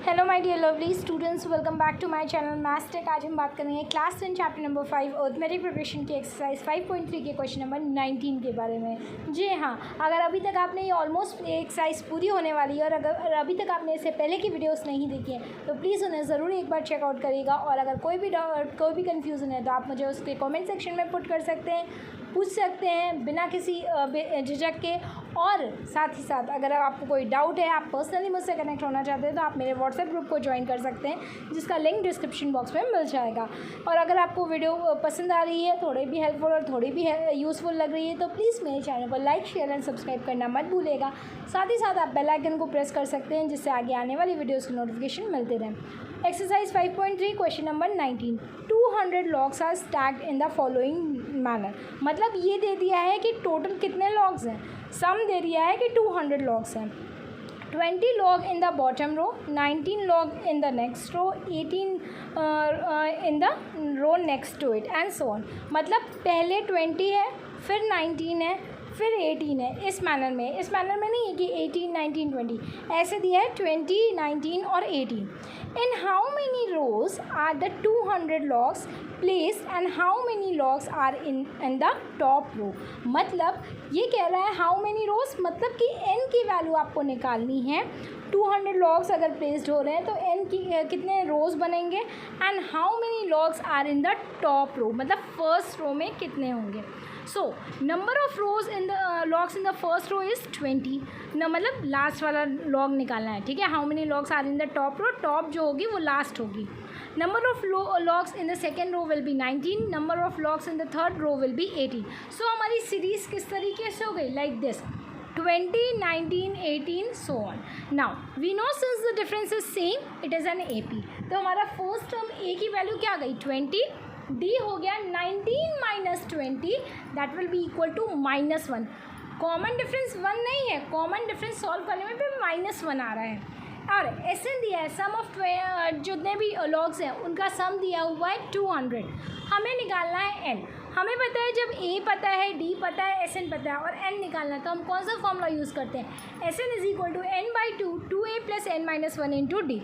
Hello my dear lovely students, welcome back to my channel Maths Tech. आज हम बात करेंगे class 10 chapter number 5 arithmetic progression की exercise 5.3 के क्वेश्चन नंबर 19 के बारे में। जी हाँ, अगर अभी तक आपने ये ऑलमोस्ट एक्सरसाइज पूरी होने वाली है और अगर अभी तक आपने इससे पहले की वीडियोस नहीं देखी हैं तो प्लीज़ उन्हें ज़रूर एक बार चेकआउट करिएगा। और अगर कोई भी कन्फ्यूज़न है तो आप मुझे उसके कॉमेंट सेक्शन में पुट कर सकते हैं, पूछ सकते हैं बिना किसी झिझक के। और साथ ही साथ अगर आपको कोई डाउट है, आप पर्सनली मुझसे कनेक्ट होना चाहते हैं तो आप मेरे व्हाट्सएप ग्रुप को ज्वाइन कर सकते हैं, जिसका लिंक डिस्क्रिप्शन बॉक्स में मिल जाएगा। और अगर आपको वीडियो पसंद आ रही है, थोड़ी भी हेल्पफुल और थोड़ी भी यूज़फुल लग रही है तो प्लीज़ मेरे चैनल को लाइक, शेयर एंड सब्सक्राइब करना मत भूलिएगा। साथ ही साथ आप बेल आइकन को प्रेस कर सकते हैं, जिससे आगे आने वाली वीडियोज़ की नोटिफिकेशन मिलते रहें। Exercise 5.3 question number 19, 200 logs are stacked in the following manner. मतलब ये दे दिया है कि टोटल कितने लॉग्स हैं। सम दे दिया है कि 200 लॉग्स हैं। 20 log in the bottom row, 19 log in the next row, 18 in the row next to it and so on। मतलब पहले 20 है, फिर 19 है, फिर 18 है। इस मैनर में नहीं है कि 18, 19, 20, ऐसे दिया है 20, 19 और 18। In how many rows are the 200 logs placed and how many logs are in the top row। मतलब ये कह रहा है how many rows, मतलब कि n की वैल्यू आपको निकालनी है। 200 लॉग्स अगर प्लेस्ड हो रहे हैं तो n की कितने रोज़ बनेंगे and how many logs are in the top row, मतलब फर्स्ट रो में कितने होंगे। So number of rows in the logs in the first row is 20 न, मतलब लास्ट वाला लॉग निकालना है। ठीक है, how many logs are in the top row, top जो होगी वो लास्ट होगी। Number of logs in the second row will be 19, number of logs in the third row will be 18। So हमारी सीरीज़ किस तरीके से हो गई, like this 20, 19, 18, so on. Now we know since the difference is same, it is an AP। तो हमारा first term A की value क्या आ गई 20, D हो गया 19 minus 20, that will be equal to -1। Common difference 1 नहीं है, कॉमन डिफरेंस सॉल्व करने में फिर -1 आ रहा है। और एस एन दिया है, सम ऑफ जितने भी लॉग्स हैं उनका सम दिया हुआ है 200। हमें निकालना है n। हमें पता है जब a पता है, d पता है, एस एन पता है और n निकालना है तो हम कौन सा फॉर्मूला यूज़ करते हैं, S N is equal to n by 2, 2a plus n minus 1 into D.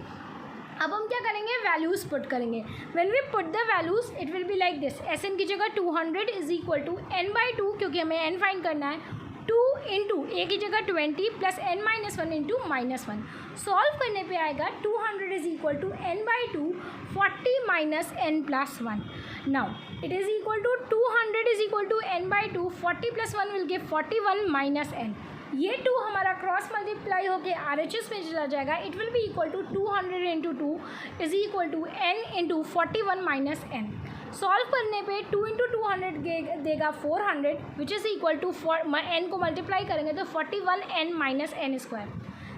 अब हम क्या करेंगे, वैल्यूज़ पुट करेंगे। When we put the values it will be like this, S N की जगह 200 is equal to n by 2, क्योंकि हमें n find करना है, 2 इंटू ए की जगह 20 plus n minus 1 into -1। Solve करने पे आएगा 200 is equal to n by 2, 40 minus n plus 1। Now it is equal to 200 is equal to n by 2, 40 plus 1 will give 41 minus n। ये 2 हमारा cross multiply होकर RHS में चला जाएगा। It will be equal to 200 into 2 is equal to n into 41 minus n। Solve करने पे 2 into 200 देगा 400 which is equal to n को मल्टीप्लाई करेंगे तो 41n माइनस n स्क्वायर।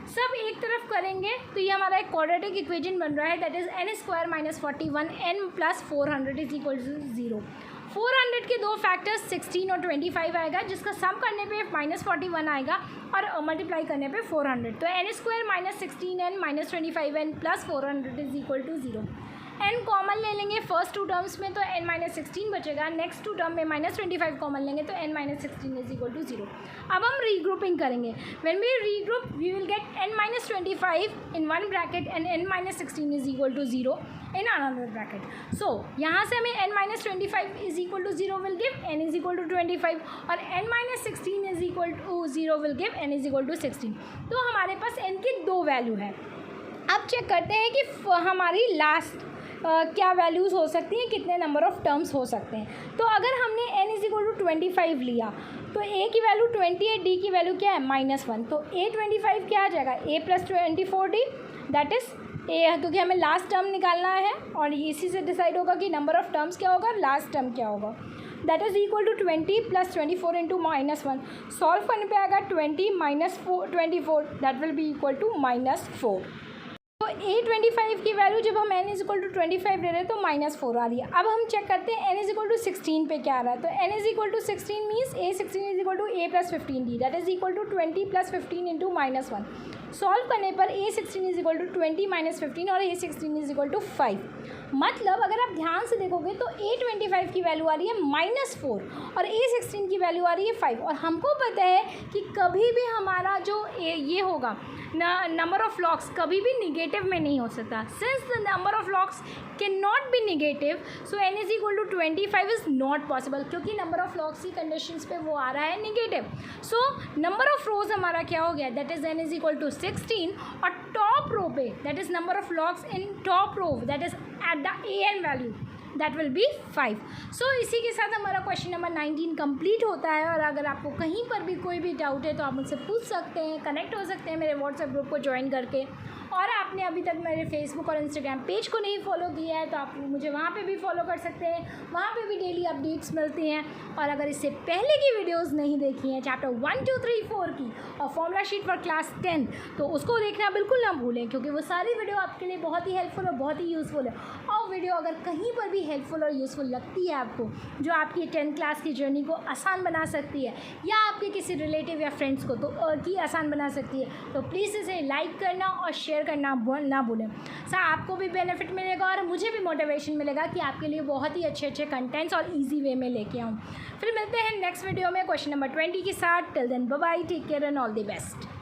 सब एक तरफ करेंगे तो ये हमारा एक क्वाड्रेटिक इक्वेशन बन रहा है, that is n square minus 41n plus 400 is equal to 0। 400 के दो फैक्टर्स 16 और 25 आएगा, जिसका सम करने पे -41 आएगा और मल्टीप्लाई करने पे 400। तो n square minus 16n minus 25n plus 400 is equal to 0। n common ले लेंगे फर्स्ट 2 टर्म्स में तो n माइनस 16 बचेगा, नेक्स्ट 2 टर्म में -25 कॉमन लेंगे तो n minus 16 is equal to 0। अब हम रीग्रुपिंग करेंगे। When we regroup we will get n minus 25 in one bracket and n minus 16 is equal to 0 in another bracket. So यहाँ से हमें n minus 25 is equal to 0 will give n is equal to 25 और n minus 16 is equal to 0 will give n is equal to 16। तो हमारे पास n की 2 value है। अब check करते हैं कि हमारी लास्ट क्या वैल्यूज़ हो सकती हैं, कितने नंबर ऑफ़ टर्म्स हो सकते हैं। तो अगर हमने n इज इक्वल टू 25 लिया तो a की वैल्यू 20 है, d की वैल्यू क्या है -1, तो a 25 क्या आ जाएगा, a plus 24d, that is a, क्योंकि हमें लास्ट टर्म निकालना है और इसी से डिसाइड होगा कि नंबर ऑफ़ टर्म्स क्या होगा, लास्ट टर्म क्या होगा। That is equal to 20 plus 24 into -1। Solve करने पे आएगा 20 minus 24, that will be equal to -4। तो a25 की वैल्यू जब हम n इज इक्वल टू 25 ले रहे हैं तो -4 आ रही है। अब हम चेक करते हैं n इज इक्वल टू 16 पे क्या आ रहा है। तो n is equal to 16 means a16 is equal to a plus 15d, that is equal to 20 plus 15 into -1। Solve करने पर A16 is equal to 20 minus 15 और A16 इज इक्वल टू 5। मतलब अगर आप ध्यान से देखोगे तो A25 की वैल्यू आ रही है -4 और A16 की वैल्यू आ रही है 5। और हमको पता है कि कभी भी हमारा जो ये होगा नंबर ऑफ लॉग्स कभी भी निगेटिव में नहीं हो सकता। Since the number of logs can not be negative, so n is equal to 25 is not possible, क्योंकि नंबर ऑफ लॉग्स की कंडीशंस पे वो आ रहा है negative. So number of rows हमारा क्या हो गया, that is n is equal to 16 और टॉप रो पे that is number of logs in top row that is at the an value that will B 5। सो इसी के साथ हमारा क्वेश्चन नंबर 19 कंप्लीट होता है। और अगर आपको कहीं पर भी कोई भी डाउट है तो आप मुझसे पूछ सकते हैं, कनेक्ट हो सकते हैं मेरे व्हाट्सएप ग्रुप को ज्वाइन करके। और आपने अभी तक मेरे फेसबुक और इंस्टाग्राम पेज को नहीं फॉलो किया है तो आप मुझे वहाँ पे भी फॉलो कर सकते हैं, वहाँ पे भी डेली अपडेट्स मिलती हैं। और अगर इससे पहले की वीडियोस नहीं देखी हैं चैप्टर 1, 2, 3, 4 की और फॉर्मूला शीट फॉर क्लास 10, तो उसको देखना बिल्कुल ना भूलें, क्योंकि वो सारी वीडियो आपके लिए बहुत ही हेल्पफुल और बहुत ही यूज़फुल है। और वीडियो अगर कहीं पर भी हेल्पफुल और यूज़फुल लगती है आपको, जो आपकी 10th क्लास की जर्नी को आसान बना सकती है या आपके किसी रिलेटिव या फ्रेंड्स को तो की आसान बना सकती है, तो प्लीज़ इसे लाइक करना और शेयर करना ना भूलें। सर आपको भी बेनिफिट मिलेगा और मुझे भी मोटिवेशन मिलेगा कि आपके लिए बहुत ही अच्छे अच्छे कंटेंट्स और इजी वे में लेके आऊँ। फिर मिलते हैं नेक्स्ट वीडियो में क्वेश्चन नंबर 20 के साथ। Till then bye bye, take care and all the best.